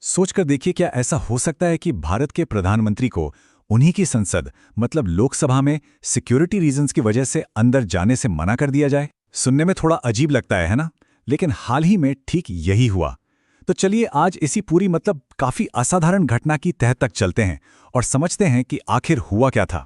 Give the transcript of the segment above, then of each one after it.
सोचकर देखिए, क्या ऐसा हो सकता है कि भारत के प्रधानमंत्री को उन्हीं की संसद मतलब लोकसभा में सिक्योरिटी रीजंस की वजह से अंदर जाने से मना कर दिया जाए। सुनने में थोड़ा अजीब लगता है ना? लेकिन हाल ही में ठीक यही हुआ। तो चलिए आज इसी पूरी मतलब काफी असाधारण घटना की तह तक चलते हैं और समझते हैं कि आखिर हुआ क्या था।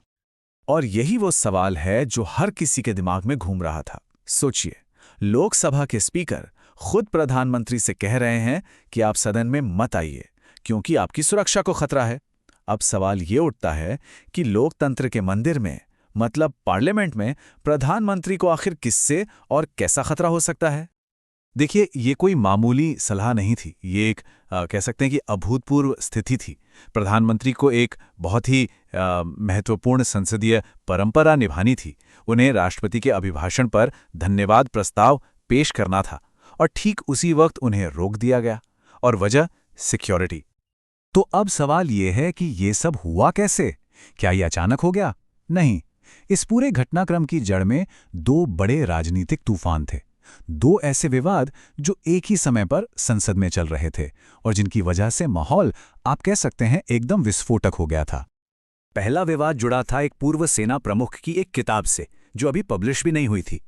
और यही वो सवाल है जो हर किसी के दिमाग में घूम रहा था। सोचिए, लोकसभा के स्पीकर खुद प्रधानमंत्री से कह रहे हैं कि आप सदन में मत आइए क्योंकि आपकी सुरक्षा को खतरा है। अब सवाल ये उठता है कि लोकतंत्र के मंदिर में मतलब पार्लियामेंट में प्रधानमंत्री को आखिर किससे और कैसा खतरा हो सकता है। देखिए, ये कोई मामूली सलाह नहीं थी। ये एक कह सकते हैं कि अभूतपूर्व स्थिति थी। प्रधानमंत्री को एक बहुत ही महत्वपूर्ण संसदीय परंपरा निभानी थी। उन्हें राष्ट्रपति के अभिभाषण पर धन्यवाद प्रस्ताव पेश करना था और ठीक उसी वक्त उन्हें रोक दिया गया। और वजह सिक्योरिटी। तो अब सवाल ये है कि ये सब हुआ कैसे? क्या ये अचानक हो गया? नहीं। इस पूरे घटनाक्रम की जड़ में दो बड़े राजनीतिक तूफान थे। दो ऐसे विवाद जो एक ही समय पर संसद में चल रहे थे और जिनकी वजह से माहौल, आप कह सकते हैं, एकदम विस्फोटक हो गया था। पहला विवाद जुड़ा था एक पूर्व सेना प्रमुख की एक किताब से जो अभी पब्लिश भी नहीं हुई थी।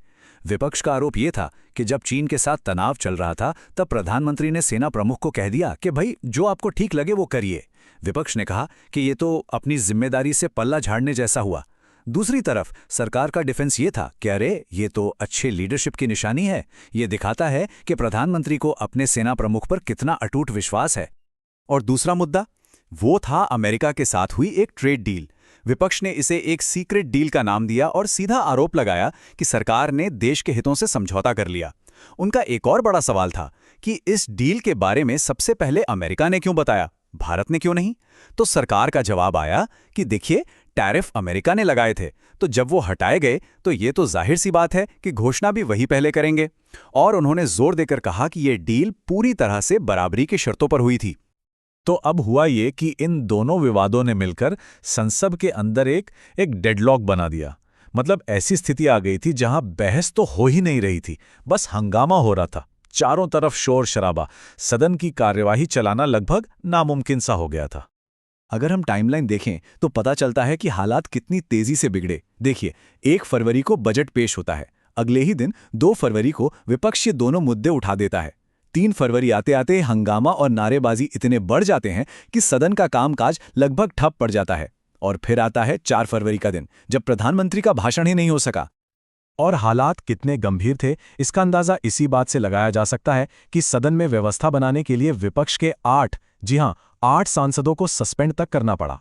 विपक्ष का आरोप यह था कि जब चीन के साथ तनाव चल रहा था तब प्रधानमंत्री ने सेना प्रमुख को कह दिया कि भाई जो आपको ठीक लगे वो करिए। विपक्ष ने कहा कि ये तो अपनी जिम्मेदारी से पल्ला झाड़ने जैसा हुआ। दूसरी तरफ सरकार का डिफेंस ये था कि अरे ये तो अच्छे लीडरशिप की निशानी है, ये दिखाता है कि प्रधानमंत्री को अपने सेना प्रमुख पर कितना अटूट विश्वास है। और दूसरा मुद्दा वो था अमेरिका के साथ हुई एक ट्रेड डील। विपक्ष ने इसे एक सीक्रेट डील का नाम दिया और सीधा आरोप लगाया कि सरकार ने देश के हितों से समझौता कर लिया। उनका एक और बड़ा सवाल था कि इस डील के बारे में सबसे पहले अमेरिका ने क्यों बताया, भारत ने क्यों नहीं? तो सरकार का जवाब आया कि देखिए, टैरिफ अमेरिका ने लगाए थे, तो जब वो हटाए गए तो ये तो जाहिर सी बात है कि घोषणा भी वही पहले करेंगे। और उन्होंने जोर देकर कहा कि ये डील पूरी तरह से बराबरी की शर्तों पर हुई थी। तो अब हुआ ये कि इन दोनों विवादों ने मिलकर संसद के अंदर एक डेडलॉक बना दिया। मतलब ऐसी स्थिति आ गई थी जहां बहस तो हो ही नहीं रही थी, बस हंगामा हो रहा था। चारों तरफ शोर शराबा, सदन की कार्यवाही चलाना लगभग नामुमकिन सा हो गया था। अगर हम टाइमलाइन देखें तो पता चलता है कि हालात कितनी तेजी से बिगड़े। देखिए, 1 फरवरी को बजट पेश होता है, अगले ही दिन 2 फरवरी को विपक्ष ये दोनों मुद्दे उठा देता है। 3 फरवरी आते आते हंगामा और नारेबाजी इतने बढ़ जाते हैं कि सदन का कामकाज लगभग ठप पड़ जाता है। और फिर आता है 4 फरवरी का दिन, जब प्रधानमंत्री का भाषण ही नहीं हो सका। और हालात कितने गंभीर थे इसका अंदाजा इसी बात से लगाया जा सकता है कि सदन में व्यवस्था बनाने के लिए विपक्ष के 8, जी हां, 8 सांसदों को सस्पेंड तक करना पड़ा।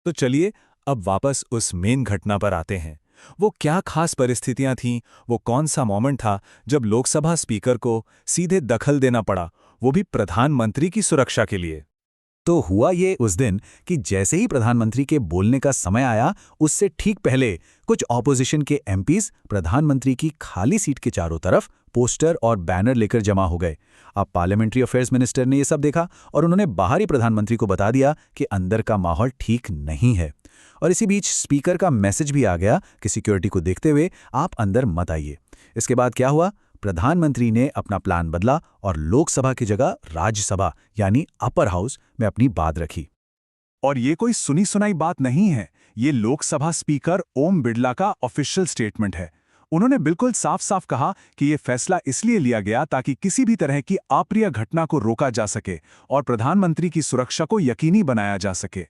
तो चलिए अब वापस उस मेन घटना पर आते हैं। वो क्या खास परिस्थितियां थीं, वो कौन सा मोमेंट था जब लोकसभा स्पीकर को सीधे दखल देना पड़ा, वो भी प्रधानमंत्री की सुरक्षा के लिए। तो हुआ ये उस दिन कि जैसे ही प्रधानमंत्री के बोलने का समय आया, उससे ठीक पहले कुछ ऑपोजिशन के एमपीज प्रधानमंत्री की खाली सीट के चारों तरफ पोस्टर और बैनर लेकर जमा हो गए। अब पार्लियामेंट्री अफेयर्स मिनिस्टर ने ये सब देखा और उन्होंने बाहरी प्रधानमंत्री को बता दिया कि अंदर का माहौल ठीक नहीं है। और इसी बीच स्पीकर का मैसेज भी आ गया कि सिक्योरिटी को देखते हुए आप अंदर मत आइए। इसके बाद क्या हुआ? प्रधानमंत्री ने अपना प्लान बदला और लोकसभा की जगह राज्यसभा यानी अपर हाउस में अपनी बात रखी। और ये कोई सुनी सुनाई बात नहीं है, ये लोकसभा स्पीकर ओम बिड़ला का ऑफिशियल स्टेटमेंट है। उन्होंने बिल्कुल साफ साफ कहा कि ये फैसला इसलिए लिया गया ताकि किसी भी तरह की अप्रिय घटना को रोका जा सके और प्रधानमंत्री की सुरक्षा को यकीनी बनाया जा सके।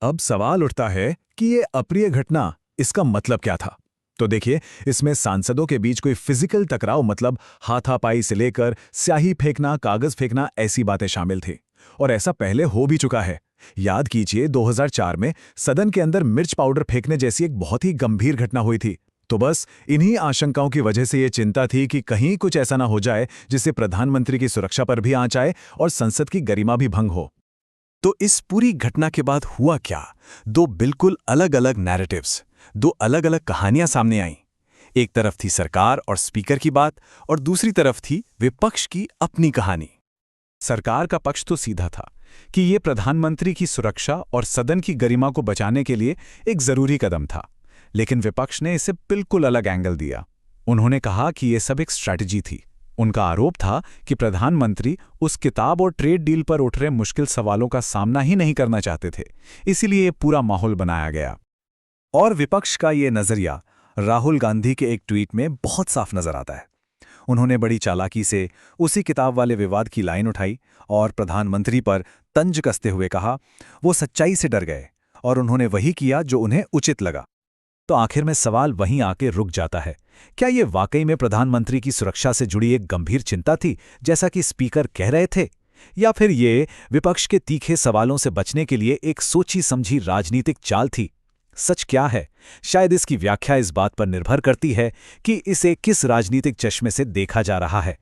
अब सवाल उठता है कि ये अप्रिय घटना, इसका मतलब क्या था? तो देखिए, इसमें सांसदों के बीच कोई फिजिकल टकराव मतलब हाथापाई से लेकर स्याही फेंकना, कागज फेंकना, ऐसी बातें शामिल थी। और ऐसा पहले हो भी चुका है। याद कीजिए, 2004 में सदन के अंदर मिर्च पाउडर फेंकने जैसी एक बहुत ही गंभीर घटना हुई थी। तो बस इन्हीं आशंकाओं की वजह से ये चिंता थी कि कहीं कुछ ऐसा ना हो जाए जिससे प्रधानमंत्री की सुरक्षा पर भी आंच आए और संसद की गरिमा भी भंग हो। तो इस पूरी घटना के बाद हुआ क्या? दो बिल्कुल अलग अलग नैरेटिव्स, दो अलग अलग कहानियां सामने आईं। एक तरफ थी सरकार और स्पीकर की बात और दूसरी तरफ थी विपक्ष की अपनी कहानी। सरकार का पक्ष तो सीधा था कि ये प्रधानमंत्री की सुरक्षा और सदन की गरिमा को बचाने के लिए एक जरूरी कदम था, लेकिन विपक्ष ने इसे बिल्कुल अलग एंगल दिया। उन्होंने कहा कि ये सब एक स्ट्रैटेजी थी, उनका आरोप था कि प्रधानमंत्री उस किताब और ट्रेड डील पर उठ रहे मुश्किल सवालों का सामना ही नहीं करना चाहते थे, इसीलिए ये पूरा माहौल बनाया गया। और विपक्ष का ये नजरिया राहुल गांधी के एक ट्वीट में बहुत साफ नजर आता है। उन्होंने बड़ी चालाकी से उसी किताब वाले विवाद की लाइन उठाई और प्रधानमंत्री पर तंज कसते हुए कहा, वो सच्चाई से डर गए और उन्होंने वही किया जो उन्हें उचित लगा। तो आखिर में सवाल वहीं आके रुक जाता है, क्या ये वाकई में प्रधानमंत्री की सुरक्षा से जुड़ी एक गंभीर चिंता थी, जैसा कि स्पीकर कह रहे थे, या फिर ये विपक्ष के तीखे सवालों से बचने के लिए एक सोची समझी राजनीतिक चाल थी? सच क्या है, शायद इसकी व्याख्या इस बात पर निर्भर करती है कि इसे किस राजनीतिक चश्मे से देखा जा रहा है।